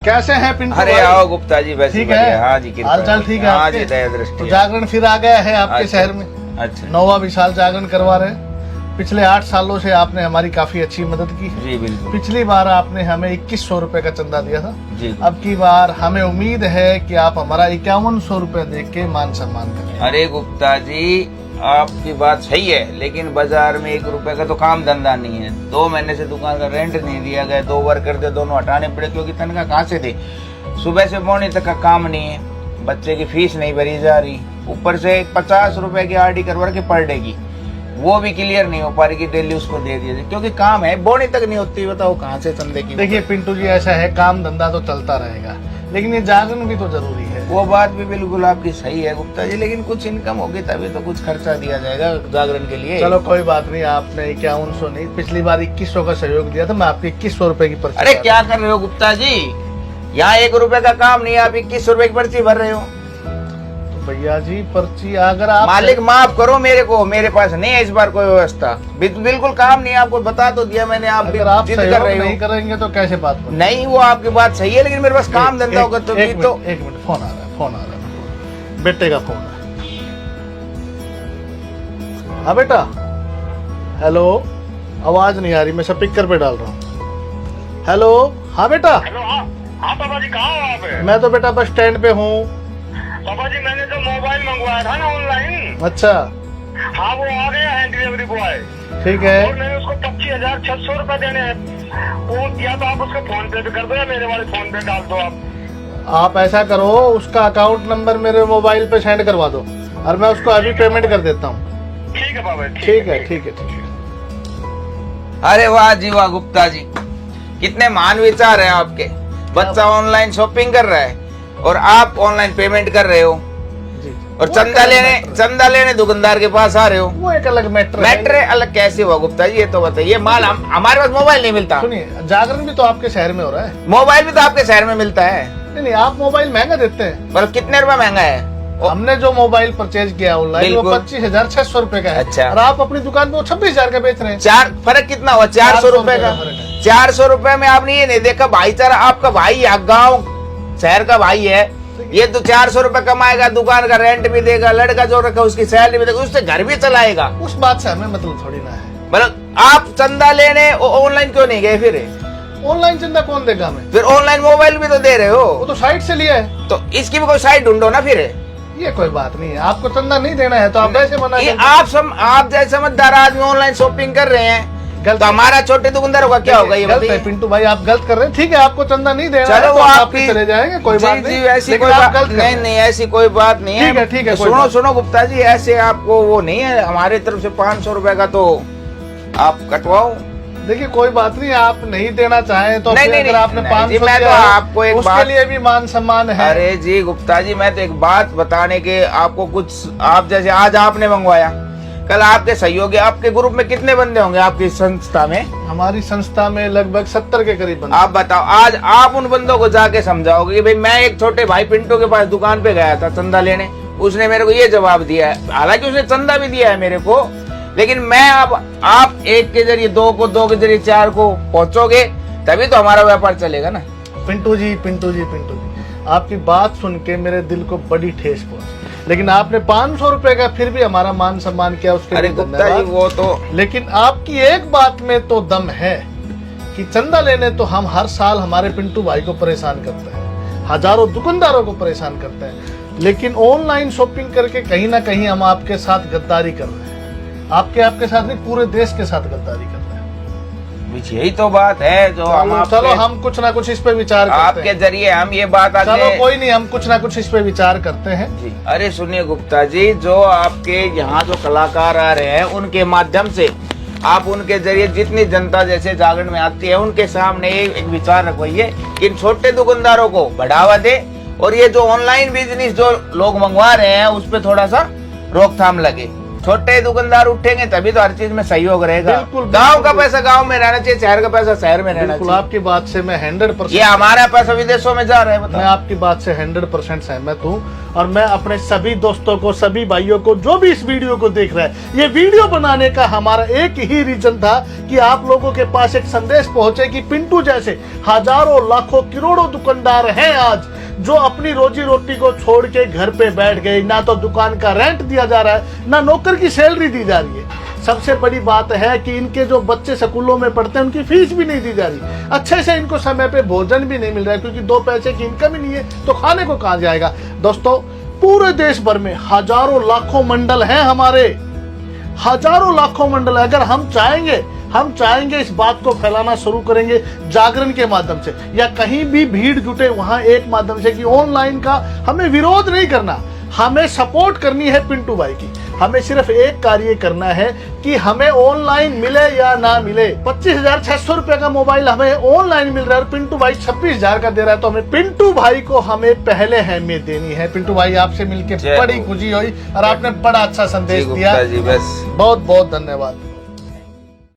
कैसे हैं पिंटू अरे भाई? आओ गुप्ता जी, वैसे ठीक है, हाँ जी, कृपया। हाल चाल ठीक है हाँ जी, आपके? दया दृष्टि तो है। जागरण फिर आ गया है आपके अच्छा, शहर में। अच्छा 9वां विशाल जागरण करवा रहे हैं। पिछले 8 सालों से आपने हमारी काफी अच्छी मदद की है। जी बिल्कुल पिछली बार आपने हमें 2100 रुपए का चंदा दिया था। जी। अब की बार हमें उम्मीद है कि आप हमारा 5100 रुपए दे के मान सम्मान करें। अरे गुप्ता जी, आपकी बात सही है, लेकिन बाजार में 1 रुपए का तो काम धंधा नहीं है। 2 महीने से दुकान का रेंट नहीं दिया गया, 2 वर्कर थे, दोनों हटाने पड़े क्योंकि तनख्वाह कहाँ से दी। सुबह से मॉर्निंग तक का काम नहीं है, बच्चे की फीस नहीं भरी जा रही, ऊपर से 50 रुपए की आरडी करवा के पर डे की, वो भी क्लियर नहीं हो पा रही कि डेली उसको दे दिया जाए, क्योंकि काम है, बोनी तक नहीं होती। बताओ कहाँ से चंदे की। देखिए पिंटू जी, ऐसा है, काम धंधा तो चलता रहेगा, लेकिन ये जागरण भी तो जरूरी है। वो बात भी बिल्कुल आपकी सही है गुप्ता जी, लेकिन कुछ इनकम होगी तभी तो कुछ खर्चा दिया जाएगा जागरण के लिए। चलो कोई बात नहीं, आपने 5100 नहीं, पिछली बार 2100 का सहयोग दिया था, मैं आपकी 2100 रुपए की पर्ची। अरे क्या कर रहे हो गुप्ता जी, यहाँ 1 रुपए का काम नहीं है, आप 2100 रुपए की पर्ची भर रहे हो। तो भैया जी पर्ची अगर आप मालिक माफ करो मेरे को, मेरे पास नहीं है इस बार कोई व्यवस्था, बिल्कुल काम नहीं है। आपको बता तो दिया मैंने, आप भी अगर आप जिद सहयोग कर रहे नहीं हो। करेंगे तो कैसे बात बनेगी? नहीं, वो आपकी बात सही है, लेकिन मेरे पास काम धंधा होगा तो एक तो मिनट, फोन आ रहा है, बेटे का फोन है। हाँ बेटा, हेलो, आवाज नहीं आ रही, मैं स्पीकर पे डाल रहा हूँ। हेलो, हाँ बेटा। हेलो। हाँ पापा जी, कहाँ हो आप? मैं तो बेटा बस स्टैंड पे हूँ। पापा जी, मैंने जो मोबाइल मंगवाया था ना ऑनलाइन, अच्छा हाँ वो आ गया है डिलीवरी बॉय, ठीक है। और मैंने उसको 25,600 रुपए देने हैं। वो या तो आप उसको फोन पे कर दो या मेरे वाले फोन पे डाल दो आप ऐसा करो, उसका अकाउंट नंबर मेरे मोबाइल पे सेंड करवा दो और मैं उसको अभी पेमेंट कर देता हूँ। ठीक है पापा, ठीक है, ठीक है, ठीक है। अरे वाह जी वाह गुप्ता जी, कितने महान विचार हैं आपके। बच्चा ऑनलाइन शॉपिंग कर रहा है और आप ऑनलाइन पेमेंट कर रहे हो, जी। और वो चंदा एक लेने अलग मैटर दुकानदार के पास आ रहे हो। वो एक अलग मैटर मैटर अलग कैसे हुआ गुप्ता जी, ये तो बताइए। माल हमारे पास मोबाइल नहीं मिलता। सुनिए, जागरण भी तो आपके शहर में हो रहा है। मोबाइल भी तो आपके शहर में मिलता है, नहीं, आप मोबाइल महंगा देते हैं। पर कितने रुपए महंगा है? हमने जो मोबाइल परचेज किया ऑनलाइन वो बिल्कुल। 25,600 रुपए का है। अच्छा। और आप अपनी दुकान पे वो 26,000 का बेच रहे हैं। चार फर्क कितना हुआ? 400 रुपए का। फर्क है। 400 रुपए में आपने ये नहीं देखा भाईचारा, आपका भाई गाँव शहर का भाई है, ये तो 400 रुपए कमाएगा, दुकान का रेंट भी देगा, लड़का जो रखा उसकी सैलरी भी देगा, उससे घर भी चलाएगा। उस बात से हमें मतलब थोड़ी ना है। मतलब आप चंदा लेने ऑनलाइन क्यों नहीं गए? फिर ऑनलाइन चंदा कौन देगा हमें? फिर ऑनलाइन मोबाइल भी तो दे रहे वो हो, तो साइट से लिया है। तो इसकी भी कोई साइड ढूंढो ना। फिर ये कोई बात नहीं है, आपको चंदा नहीं देना है तो आप कैसे मना ये करते? आप जैसे समझदार आदमी ऑनलाइन शॉपिंग कर रहे हैं, गलत तो हमारा छोटे दुकानदारों का क्या होगा ये गलत है बताइए। पिंटू भाई, आप गलत कर रहे हैं। ठीक है, आपको चंदा नहीं देना है चलो तो वो आप आपकी चले जाएंगे, कोई बात नहीं। ऐसी लेकिन कोई आप बात गलत कर रहे नहीं, हैं। नहीं ऐसी कोई बात नहीं है। ठीक है, कोई सुनो बात सुनो गुप्ता जी, ऐसे आपको वो नहीं है, हमारी तरफ से 500 रुपए का तो आप कटवाओ। देखिए कोई बात नहीं, आप नहीं देना चाहें तो नहीं, फिर नहीं, अगर नहीं, आपने नहीं, 500 जी, मैं तो दिया है, आपको एक उसके बात- लिए भी मान सम्मान है। अरे जी गुप्ता जी, मैं तो एक बात बताने के आपको कुछ, आप जैसे आज आपने मंगवाया, कल आपके सहयोगी, आपके ग्रुप में कितने बंदे होंगे आपकी संस्था में? हमारी संस्था में लगभग 70 के करीब बंदे। आप बताओ, आज आप उन बंदों को जाके समझाओगे कि भाई मैं एक छोटे भाई पिंटू के पास दुकान पे गया था चंदा लेने, उसने मेरे को ये जवाब दिया है, हालांकि उसने चंदा भी दिया है मेरे को, लेकिन मैं अब आप एक के जरिए दो को, दो के जरिए 4 को पहुंचोगे तभी तो हमारा व्यापार चलेगा ना। पिंटू जी, आपकी बात सुन के मेरे दिल को बड़ी ठेस पहुंची, लेकिन आपने 500 रुपए का फिर भी हमारा मान सम्मान किया, उसके अरे लिए गुप्ता जी धन्यवाद। वो तो, लेकिन आपकी एक बात में तो दम है कि चंदा लेने तो हम हर साल हमारे पिंटू भाई को परेशान करते हैं, हजारों दुकानदारों को परेशान करते हैं, लेकिन ऑनलाइन शॉपिंग करके कहीं ना कहीं हम आपके साथ गद्दारी कर रहे हैं। आपके साथ नहीं, पूरे देश के साथ गद्दारी कर रहे हैं। यही तो बात है जो हम चलो हम कुछ ना कुछ इस पे विचार करते आपके हैं। जरिए हम ये बात चलो आगे। कोई नहीं, हम कुछ ना कुछ इस पे विचार करते हैं। जी अरे सुनिए गुप्ता जी, जो आपके यहाँ जो कलाकार आ रहे हैं उनके माध्यम से आप उनके जरिए जितनी जनता जैसे जागरण में आती है उनके सामने एक विचार रखवाइए कि इन छोटे दुकानदारों को बढ़ावा दे, और ये जो ऑनलाइन बिजनेस जो लोग मंगवा रहे हैं उस पर थोड़ा सा रोकथाम लगे। छोटे दुकानदार उठेंगे तभी तो हर चीज में सहयोग रहेगा। बिल्कुल, गांव का बिल्कुल। पैसा गांव में रहना चाहिए, शहर का पैसा शहर में रहना बिल्कुल चाहिए। आपकी बात से मैं 100% ये हमारा पैसा विदेशों में जा रहा है, मैं बताओ। आपकी बात से 100% सहमत हूँ। और मैं अपने सभी दोस्तों को, सभी भाइयों को जो भी इस वीडियो को देख रहे हैं, ये वीडियो बनाने का हमारा एक ही रीजन था कि आप लोगों के पास एक संदेश पहुंचे कि पिंटू जैसे हजारों लाखों करोड़ों दुकानदार हैं आज, जो अपनी रोजी रोटी को छोड़ के घर पे बैठ गए। ना तो दुकान का रेंट दिया जा रहा है, ना नौकर की सैलरी दी जा रही है। सबसे बड़ी बात है कि इनके जो बच्चे स्कूलों में पढ़ते हैं उनकी फीस भी नहीं दी जा रही, अच्छे से इनको समय पे भोजन भी नहीं मिल रहा है, क्योंकि 2 पैसे की इनकम ही नहीं है तो खाने को कहां जाएगा। दोस्तों, पूरे देश भर में हजारों लाखों मंडल हैं हमारे, हजारों लाखों मंडल। अगर हम चाहेंगे इस बात को फैलाना शुरू करेंगे जागरण के माध्यम से, या कहीं भी भीड़ जुटे वहां एक माध्यम से कि ऑनलाइन का हमें विरोध नहीं करना, हमें सपोर्ट करनी है पिंटू भाई की। हमें सिर्फ एक कार्य करना है कि हमें ऑनलाइन मिले या ना मिले। 25,600 रुपए का मोबाइल हमें ऑनलाइन मिल रहा है और पिंटू भाई 26,000 का दे रहा है, तो हमें पिंटू भाई को हमें पहले अहमियत देनी है। पिंटू भाई, आपसे मिलकर जय बड़ी हो। खुशी हुई और आपने बड़ा अच्छा संदेश जी दिया। गुप्ता जी, बस बहुत बहुत धन्यवाद।